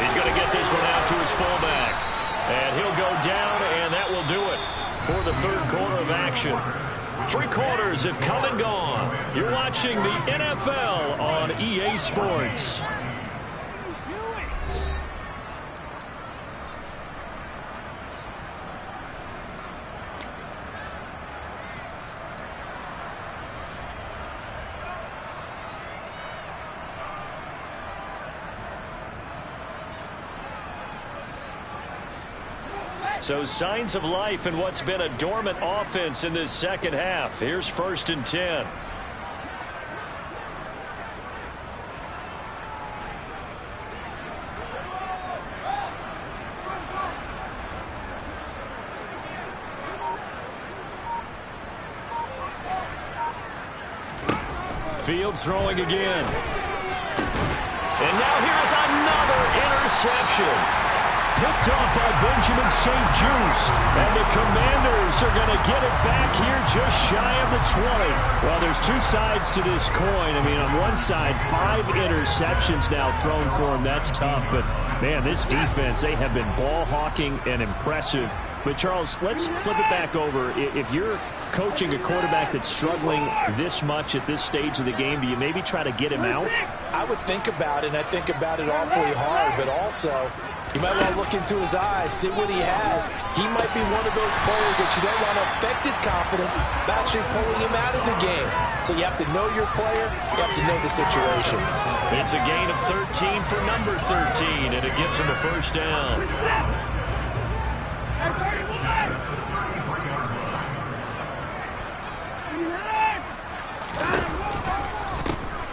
He's going to get this one out to his fullback. And he'll go down, and that will do it for the third quarter of action. 3 quarters have come and gone. You're watching the NFL on EA Sports. So signs of life in what's been a dormant offense in this second half. Here's 1st and 10. Fields throwing again. And now here's another interception. Picked off by Benjamin St. Just. And the Commanders are going to get it back here just shy of the 20. Well, there's 2 sides to this coin. I mean, on one side, 5 interceptions now thrown for him. That's tough. But, man, this defense, they have been ball hawking and impressive. But, Charles, let's flip it back over. If you're coaching a quarterback that's struggling this much at this stage of the game, do you maybe try to get him out? I would think about it, and I think about it awfully hard, but also you might want to look into his eyes, see what he has. He might be one of those players that you don't want to affect his confidence by actually pulling him out of the game. So you have to know your player, you have to know the situation. It's a gain of 13 for number 13, and it gives him a first down.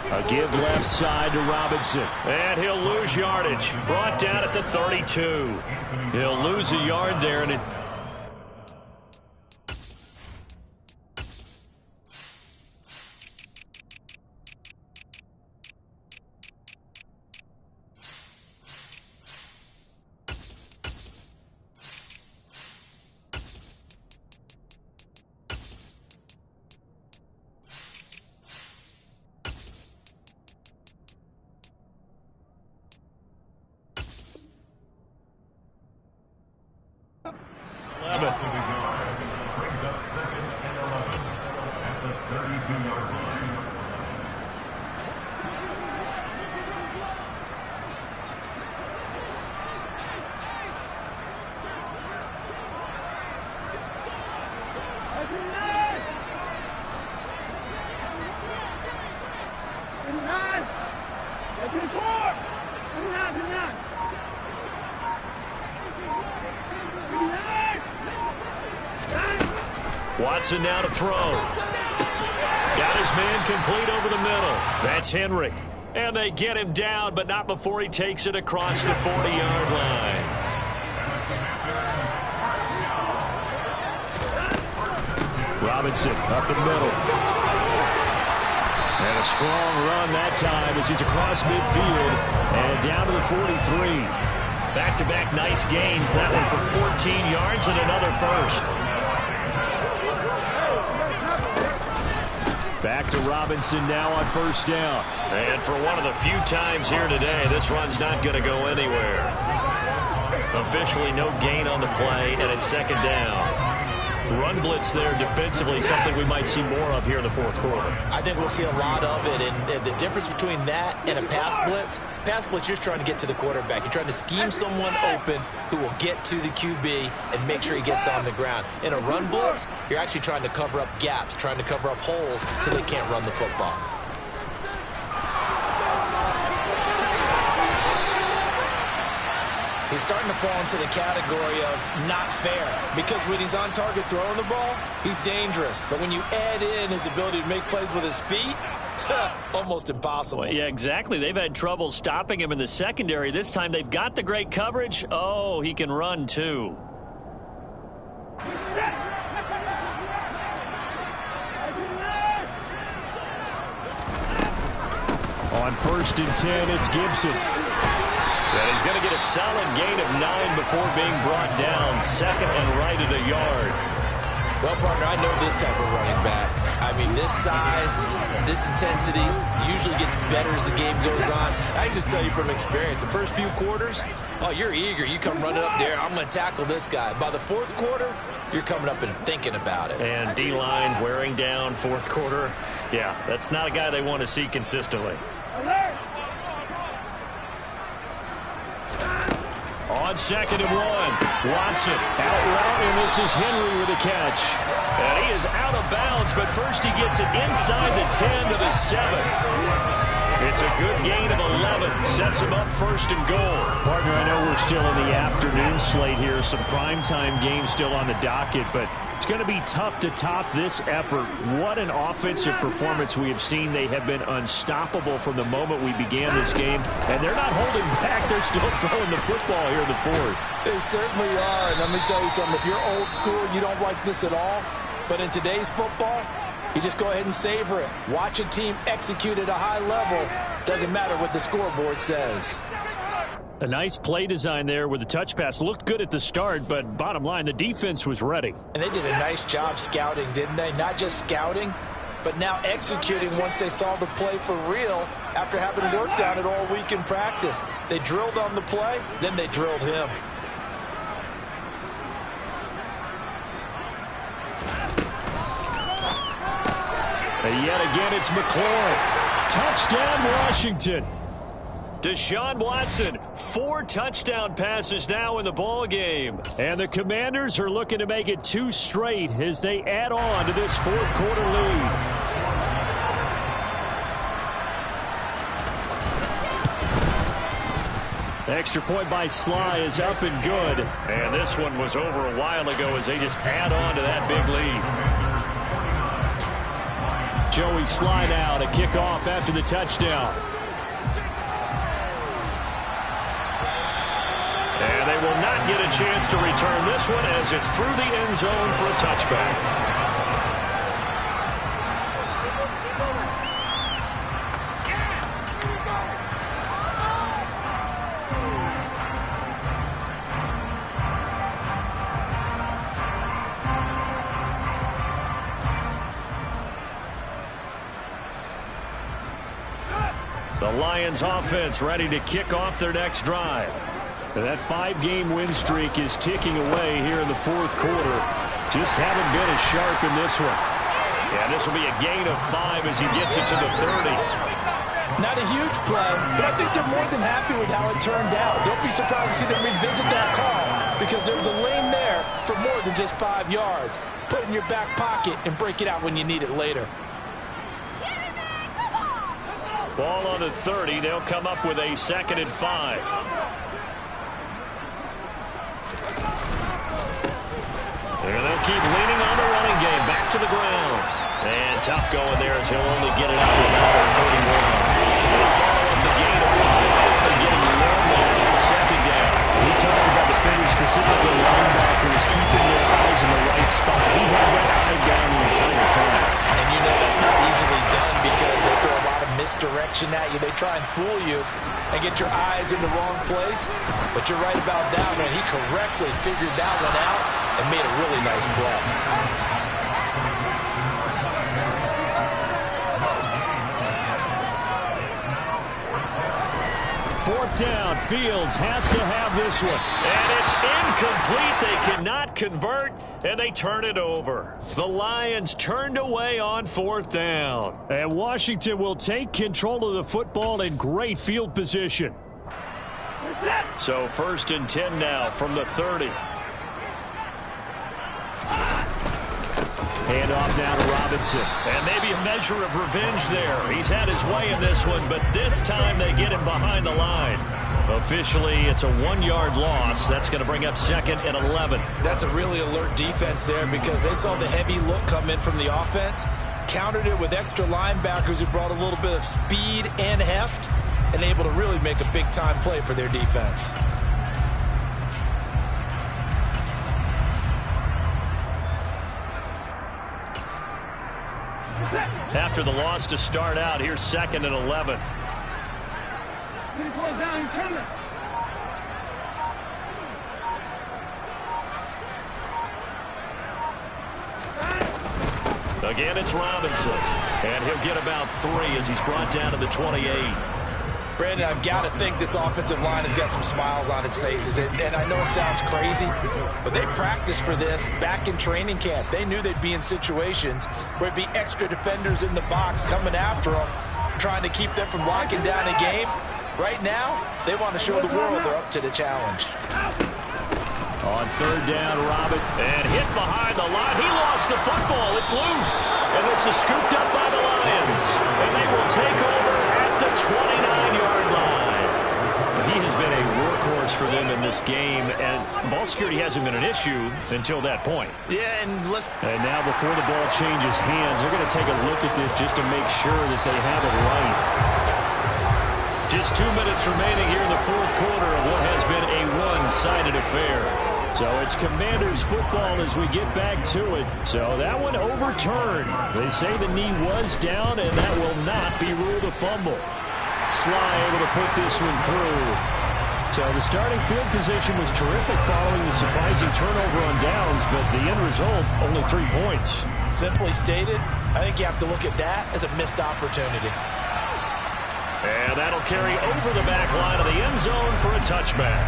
A give left side to Robinson. And he'll lose yardage. Brought down at the 32. He'll lose a yard there, and it... Watson now to throw. Got his man complete over the middle. That's Henry. And they get him down, but not before he takes it across the 40-yard line. Robinson up the middle. And a strong run that time as he's across midfield and down to the 43. Back-to-back nice gains. That one for 14 yards and another first. Back to Robinson now on first down. And for one of the few times here today, this run's not going to go anywhere. Officially no gain on the play, and it's second down. Run blitz there defensively, something we might see more of here in the fourth quarter. I think we'll see a lot of it, and the difference between that and a pass blitz, you're just trying to get to the quarterback. You're trying to scheme someone open who will get to the QB and make sure he gets on the ground. In a run blitz, you're actually trying to cover up gaps, trying to cover up holes so they can't run the football. He's starting to fall into the category of not fair, because when he's on target throwing the ball, he's dangerous. But when you add in his ability to make plays with his feet, almost impossible. Well, yeah, exactly. They've had trouble stopping him in the secondary. This time they've got the great coverage. Oh, he can run too. On 1st and 10, it's Gibson. And he's going to get a solid gain of 9 before being brought down. Second and right at a yard. Well, partner, I know this type of running back. I mean, this size, this intensity usually gets better as the game goes on. I can just tell you from experience, the first few quarters, oh, you're eager. You come running up there, I'm going to tackle this guy. By the fourth quarter, you're coming up and thinking about it. And D-line wearing down fourth quarter. Yeah, that's not a guy they want to see consistently. On second and 1, Watson out route, and this is Henry with a catch. And he is out of bounds, but first he gets it inside the 10 to the 7. It's a good gain of 11. Sets him up first and goal. Partner, I know we're still in the afternoon slate here. Some primetime games still on the docket, but it's going to be tough to top this effort. What an offensive performance we have seen. They have been unstoppable from the moment we began this game, and they're not holding back. They're still throwing the football here in the fourth. They certainly are, and let me tell you something. If you're old school, you don't like this at all, but in today's football, you just go ahead and savor it. Watch a team execute at a high level. Doesn't matter what the scoreboard says. A nice play design there with the touch pass. Looked good at the start, but bottom line, the defense was ready. And they did a nice job scouting, didn't they? Not just scouting, but now executing once they saw the play for real after having worked on it all week in practice. They drilled on the play, then they drilled him. And yet again, it's McLaurin. Touchdown, Washington. Deshaun Watson, 4 touchdown passes now in the ball game. And the Commanders are looking to make it 2 straight as they add on to this fourth quarter lead. Extra point by Sly is up and good. And this one was over a while ago as they just add on to that big lead. Joey Sly now to kick off after the touchdown. And they will not get a chance to return this one as it's through the end zone for a touchback. The Lions offense ready to kick off their next drive. And that 5-game win streak is ticking away here in the fourth quarter. Just haven't been as sharp in this one. Yeah, this will be a gain of 5 as he gets it to the 30. Not a huge play, but I think they're more than happy with how it turned out. Don't be surprised to see them revisit that call because there's a lane there for more than just 5 yards. Put it in your back pocket and break it out when you need it later. Ball on the 30. They'll come up with a 2nd and 5. And they'll keep leaning on the running game. Back to the ground. And tough going there as he'll only get it out to about the 31. They'll follow up the gain of 5 after getting one back on 2nd down. We talked about defenders, specifically linebackers, keeping their eyes in the right spot. He had that eye down the entire time. And you know that's not easily done because they throw a lot of misdirection at you. They try and fool you and get your eyes in the wrong place. But you're right about that one. He correctly figured that one out and made a really nice play. Fourth down, Fields has to have this one. And it's incomplete. They cannot convert, and they turn it over. The Lions turned away on 4th down. And Washington will take control of the football in great field position. So 1st and 10 now from the 30. Hand off now to Robinson. And maybe a measure of revenge there. He's had his way in this one, but this time they get him behind the line. Officially, it's a 1-yard loss. That's going to bring up 2nd and 11. That's a really alert defense there because they saw the heavy look come in from the offense, countered it with extra linebackers who brought a little bit of speed and heft, and able to really make a big-time play for their defense. After the loss to start out, here's 2nd and 11. Again, it's Robinson. And he'll get about 3 as he's brought down to the 28. Brandon, I've got to think this offensive line has got some smiles on its faces. And I know it sounds crazy, but they practiced for this back in training camp. They knew they'd be in situations where it'd be extra defenders in the box coming after them, trying to keep them from locking down a game. Right now, they want to show the world they're up to the challenge. On third down, Robert, and hit behind the line. He lost the football. It's loose. And this is scooped up by the Lions. And they will take over at the 29-yard line. He has been a workhorse for them in this game, and ball security hasn't been an issue until that point. Yeah, and now before the ball changes hands, they're going to take a look at this just to make sure that they have it right. Just 2 minutes remaining here in the fourth quarter of what has been a one-sided affair. So it's Commanders football as we get back to it. So that one overturned. They say the knee was down, and that will not be ruled a fumble. Sly able to put this one through. So the starting field position was terrific following the surprising turnover on downs, but the end result, only 3 points. Simply stated, I think you have to look at that as a missed opportunity. And that'll carry over the back line of the end zone for a touchback.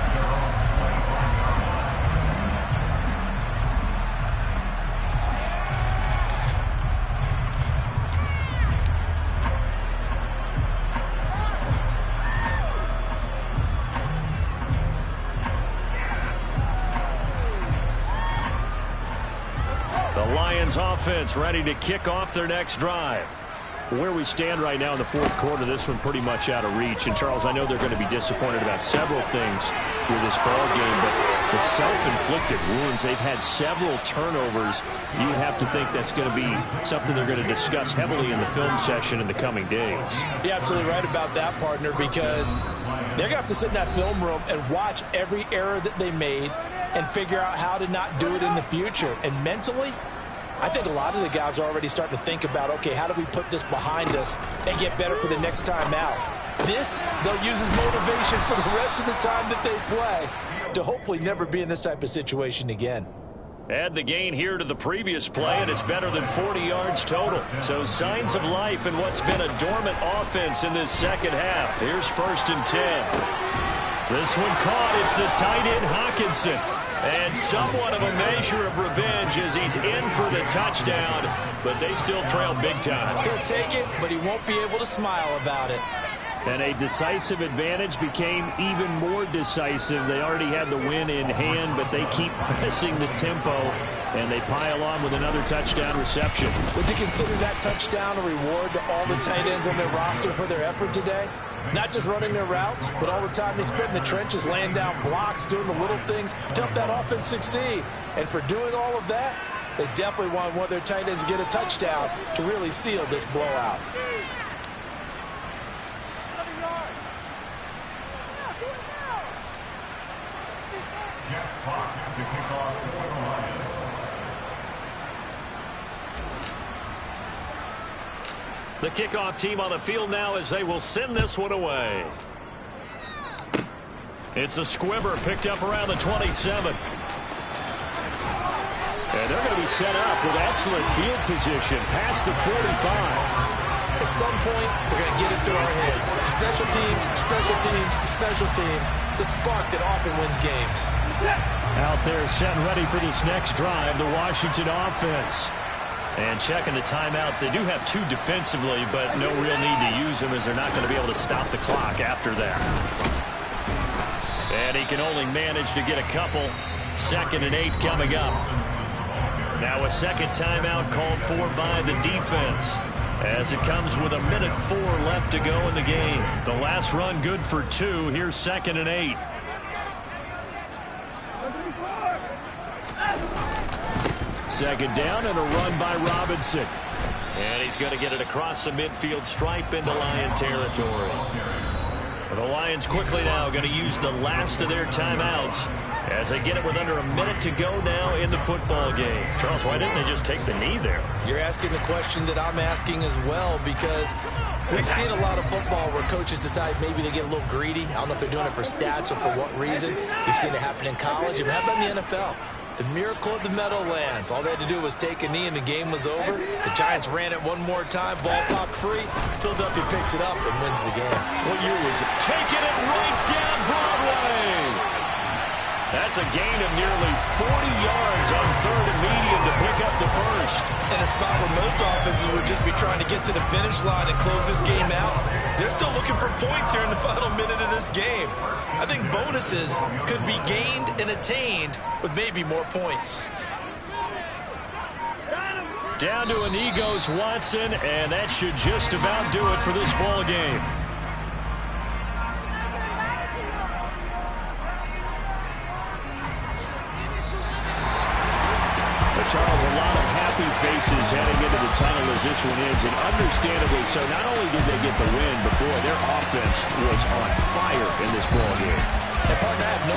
The Lions offense ready to kick off their next drive. Where we stand right now in the fourth quarter, this one pretty much out of reach. And, Charles, I know they're going to be disappointed about several things with this ball game, but the self-inflicted wounds, they've had several turnovers. You would have to think that's going to be something they're going to discuss heavily in the film session in the coming days. You're absolutely right about that, partner, because they're going to have to sit in that film room and watch every error that they made and figure out how to not do it in the future. And mentally, I think a lot of the guys are already starting to think about, okay, how do we put this behind us and get better for the next time out? This, they'll use as motivation for the rest of the time that they play to hopefully never be in this type of situation again. Add the gain here to the previous play, and it's better than 40 yards total. So signs of life in what's been a dormant offense in this second half. Here's 1st and 10. This one caught. It's the tight end Hawkinson. And somewhat of a measure of revenge as he's in for the touchdown, but they still trail big time. He'll take it, but he won't be able to smile about it. And a decisive advantage became even more decisive. They already had the win in hand, but they keep pressing the tempo, and they pile on with another touchdown reception. Would you consider that touchdown a reward to all the tight ends on their roster for their effort today? Not just running their routes, but all the time they spent in the trenches, laying down blocks, doing the little things to help that offense succeed. And for doing all of that, they definitely want one of their tight ends to get a touchdown to really seal this blowout. The kickoff team on the field now as they will send this one away. It's a squibber picked up around the 27. And they're going to be set up with excellent field position past the 45. At some point, we're going to get it through our heads. Special teams, special teams, special teams. The spark that often wins games. Out there set and ready for this next drive, the Washington offense. And checking the timeouts. They do have 2 defensively, but no real need to use them as they're not going to be able to stop the clock after that. And he can only manage to get a couple. 2nd and 8 coming up. Now a second timeout called for by the defense as it comes with 1:04 left to go in the game. The last run good for 2. Here's 2nd and 8. Second down and a run by Robinson. And he's going to get it across the midfield stripe into Lion territory. The Lions quickly now going to use the last of their timeouts as they get it with under a minute to go now in the football game. Charles, why didn't they just take the knee there? You're asking the question that I'm asking as well, because we've seen a lot of football where coaches decide maybe they get a little greedy. I don't know if they're doing it for stats or for what reason. We've seen it happen in college. And how about in the NFL? The miracle of the Meadowlands. All they had to do was take a knee and the game was over. The Giants ran it one more time. Ball popped free. Philadelphia picks it up and wins the game. What year was it? Taking it right down Broadway. That's a gain of nearly 40 yards on 3rd and medium to pick up the first. In a spot where most offenses would just be trying to get to the finish line and close this game out, they're still looking for points here in the final minute of this game. I think bonuses could be gained and attained with maybe more points. Down to a knee goes Watson, and that should just about do it for this ball game. Charles, a lot of happy faces heading into the tunnel as this one ends, and understandably so. Not only did they get the win, but boy, their offense was on fire in this ball game. And partner, I have no